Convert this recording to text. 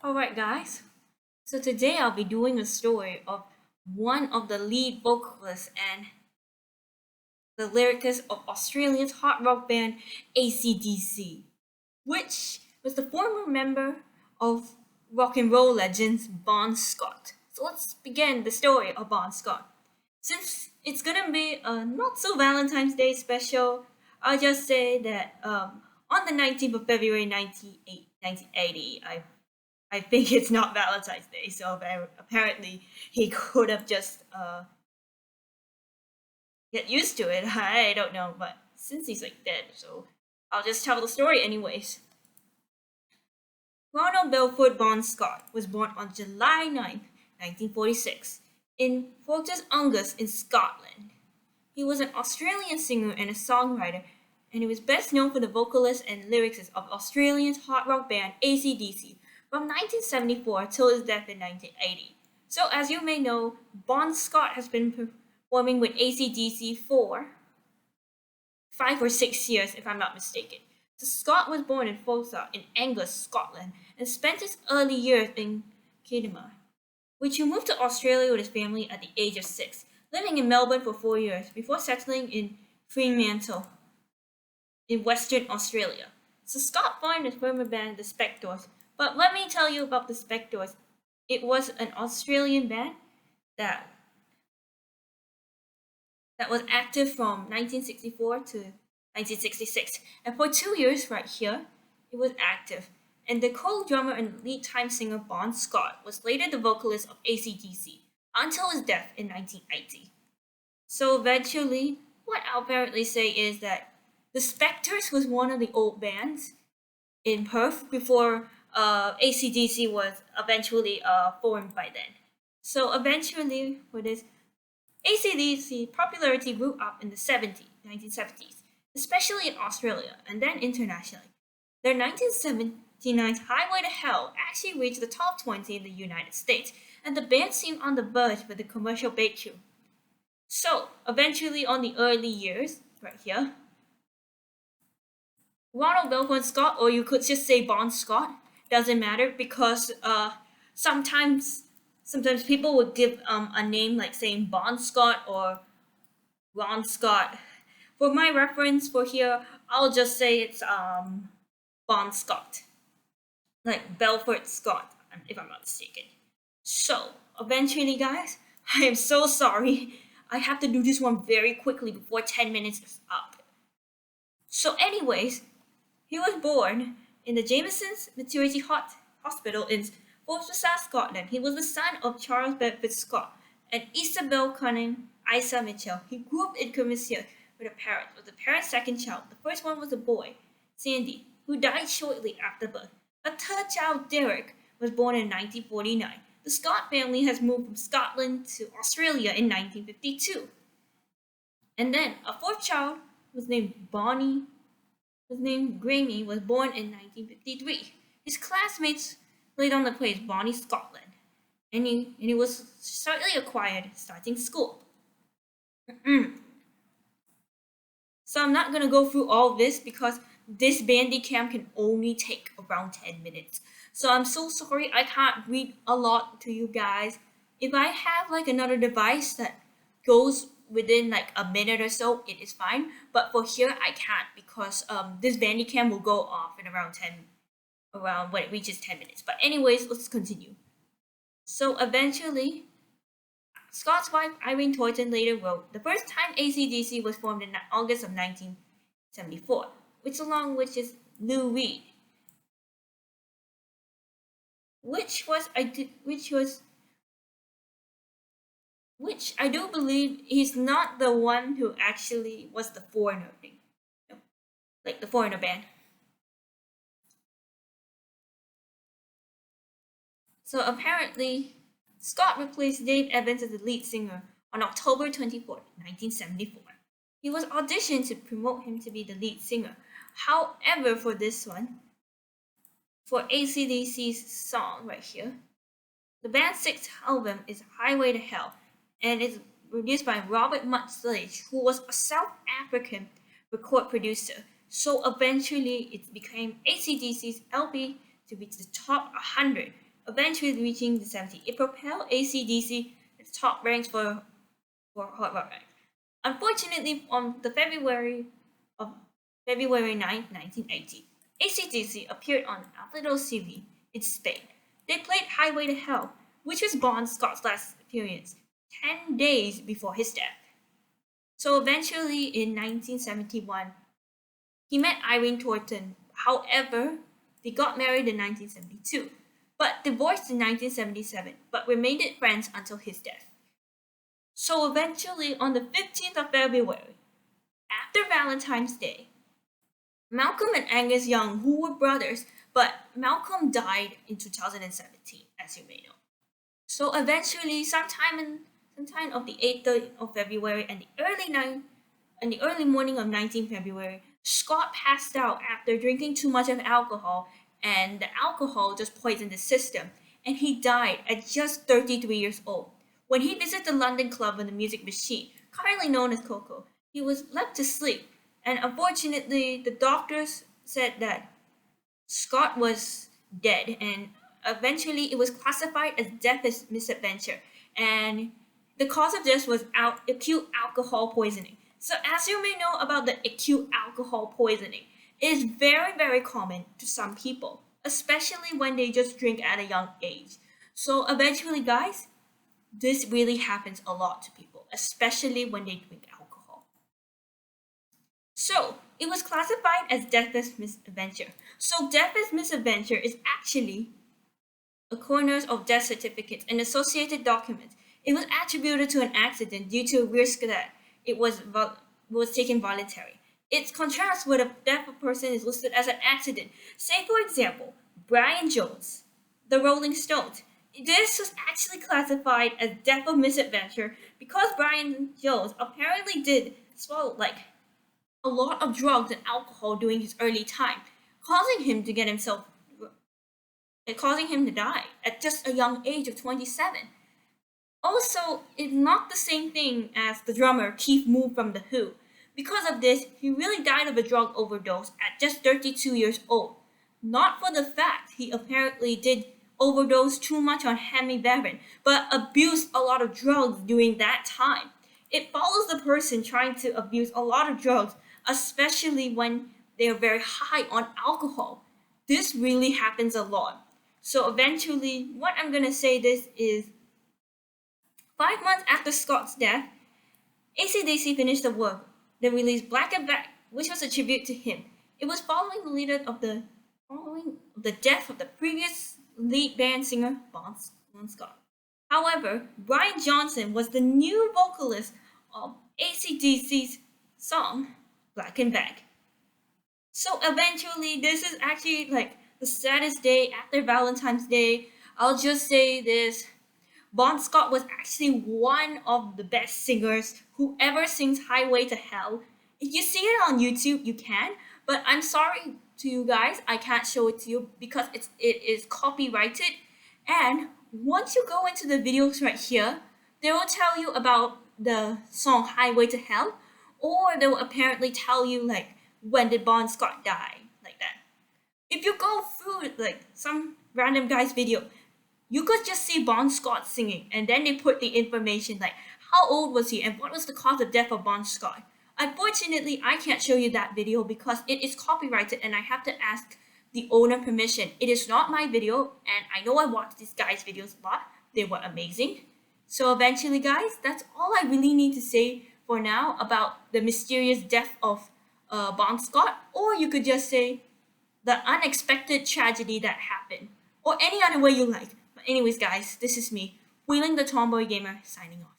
Alright, guys. So today I'll be doing a story of one of the lead vocalists and the lyricist of Australia's hard rock band AC/DC, which was the former member of rock and roll legends Bon Scott. So let's begin the story of Bon Scott. Since it's gonna be a not so Valentine's Day special, I'll just say that on the 19th of February 1980, I think it's not Valentine's Day, so apparently he could have just get used to it. I don't know, but since he's like dead, so I'll just tell the story anyways. Ronald Belford Bon Scott was born on July 9th, 1946, in Fortress Angus in Scotland. He was an Australian singer and a songwriter, and he was best known for the vocalist and lyricist of Australia's hard rock band AC/DC from 1974 till his death in 1980. So, as you may know, Bon Scott has been performing with AC/DC for 5 or 6 years, if I'm not mistaken. So Scott was born in Fossa in Angus, Scotland, and spent his early years in Kidderminster, which he moved to Australia with his family at the age of 6, living in Melbourne for 4 years before settling in Fremantle in Western Australia. So Scott formed his former band, the Spectors. But let me tell you about the Spectors. It was an Australian band that that was active from 1964 to 1966. And for 2 years, right here, it was active. And the co-drummer and lead time singer Bon Scott was later the vocalist of AC/DC until his death in 1980. So eventually, what I'll apparently say is that the Spectres was one of the old bands in Perth before AC/DC was eventually formed by then. So eventually, for this AC/DC popularity grew up in the 1970s, especially in Australia and then internationally. Their 1979 Highway to Hell actually reached the top 20 in the United States, and the band seemed on the verge with a commercial breakthrough. So, eventually, on the early years, right here, Ronald Belfort Scott, or you could just say Bon Scott, doesn't matter because sometimes sometimes people would give a name like saying Bon Scott or Ron Scott. For my reference for here, I'll just say it's Bon Scott, like Belfort Scott, if I'm not mistaken. So eventually, guys, I am so sorry. I have to do this one very quickly before 10 minutes is up. So, anyways, he was born in the Jameson's Maternity Hospital in Forster, Scotland. He was the son of Charles Bedford Scott and Isabel Cunning Isa Mitchell. He grew up in Commercia with a parent, was the parent's second child. The first one was a boy, Sandy, who died shortly after birth. A third child, Derek, was born in 1949. The Scott family has moved from Scotland to Australia in 1952. And then a fourth child was named Grammy, was born in 1953. His classmates played on the plays Bonnie Scotland, and he was slightly acquired starting school. So I'm not going to go through all this because this Bandicam can only take around 10 minutes. So I'm so sorry I can't read a lot to you guys. If I have like another device that goes within like a minute or so, it is fine. But for here, I can't because this Bandicam will go off in around when it reaches 10 minutes. But anyways, let's continue. So eventually, Scott's wife Irene Toyton later wrote, "The first time AC/DC was formed in August of 1974, which is Lou Reed, which was I did, which I do believe he's not the one who actually was the foreigner thing, no, like the foreigner band." So apparently, Scott replaced Dave Evans as the lead singer on October 24th, 1974. He was auditioned to promote him to be the lead singer. However, for this one, for AC/DC's song right here, the band's sixth album is Highway to Hell and is produced by Robert Mutsledge, who was a South African record producer. So eventually, it became AC/DC's LP to reach the top 100 eventually reaching the 70s. It propelled AC/DC to the top ranks for hot rock act. Unfortunately, on the of February 9th, 1980, AC/DC appeared on Alfredo's TV in Spain. They played Highway to Hell, which was Bon Scott's last appearance, 10 days before his death. So eventually, in 1971, he met Irene Thornton. However, they got married in 1972, but divorced in 1977, but remained friends until his death. So eventually, on the 15th of February, after Valentine's Day, Malcolm and Angus Young, who were brothers, but Malcolm died in 2017, as you may know. So eventually, sometime of the 8th of February and the early morning of 19th February, Scott passed out after drinking too much of alcohol, and the alcohol just poisoned the system, and he died at just 33 years old. When he visited the London Club on the Music Machine, currently known as Coco, he was left to sleep, and unfortunately, the doctors said that Scott was dead, and eventually it was classified as death as misadventure, and the cause of death was acute alcohol poisoning. So, as you may know about the acute alcohol poisoning, it is very, very common to some people, especially when they just drink at a young age. So, eventually, guys, this really happens a lot to people, especially when they drink alcohol. So, it was classified as death as misadventure. So, death as misadventure is actually a corners of death certificates and associated documents. It was attributed to an accident due to a risk that it was taken voluntary. It contrasts with a death of a person is listed as an accident. Say, for example, Brian Jones, the Rolling Stones. This was actually classified as death of misadventure because Brian Jones apparently did swallow like a lot of drugs and alcohol during his early time, causing him to get himself causing him to die at just a young age of 27. Also, it's not the same thing as the drummer Keith Moon from The Who. Because of this, he really died of a drug overdose at just 32 years old. Not for the fact he apparently did overdose too much on hemibarin, but abused a lot of drugs during that time. It follows the person trying to abuse a lot of drugs, especially when they are very high on alcohol. This really happens a lot. So eventually, what I'm gonna say this is 5 months after Scott's death, AC/DC finished the work. They released Black and Black, which was a tribute to him. It was following the death of the previous lead band singer Bon Scott. However, Brian Johnson was the new vocalist of AC/DC's song Black and Black. So eventually, this is actually like the saddest day after Valentine's Day. I'll just say this. Bon Scott was actually one of the best singers who ever sings Highway to Hell. If you see it on YouTube, you can, but I'm sorry to you guys, I can't show it to you because it is copyrighted. And once you go into the videos right here, they will tell you about the song Highway to Hell, or they will apparently tell you like when did Bon Scott die, like that. If you go through like some random guy's video, you could just see Bon Scott singing, and then they put the information like how old was he and what was the cause of death of Bon Scott. Unfortunately, I can't show you that video because it is copyrighted and I have to ask the owner permission. It is not my video, and I know I watched these guys' videos a lot. They were amazing. So eventually, guys, that's all I really need to say for now about the mysterious death of Bon Scott, or you could just say the unexpected tragedy that happened, or any other way you like. But anyways, guys, this is me, Wheeling the Tomboy Gamer, signing off.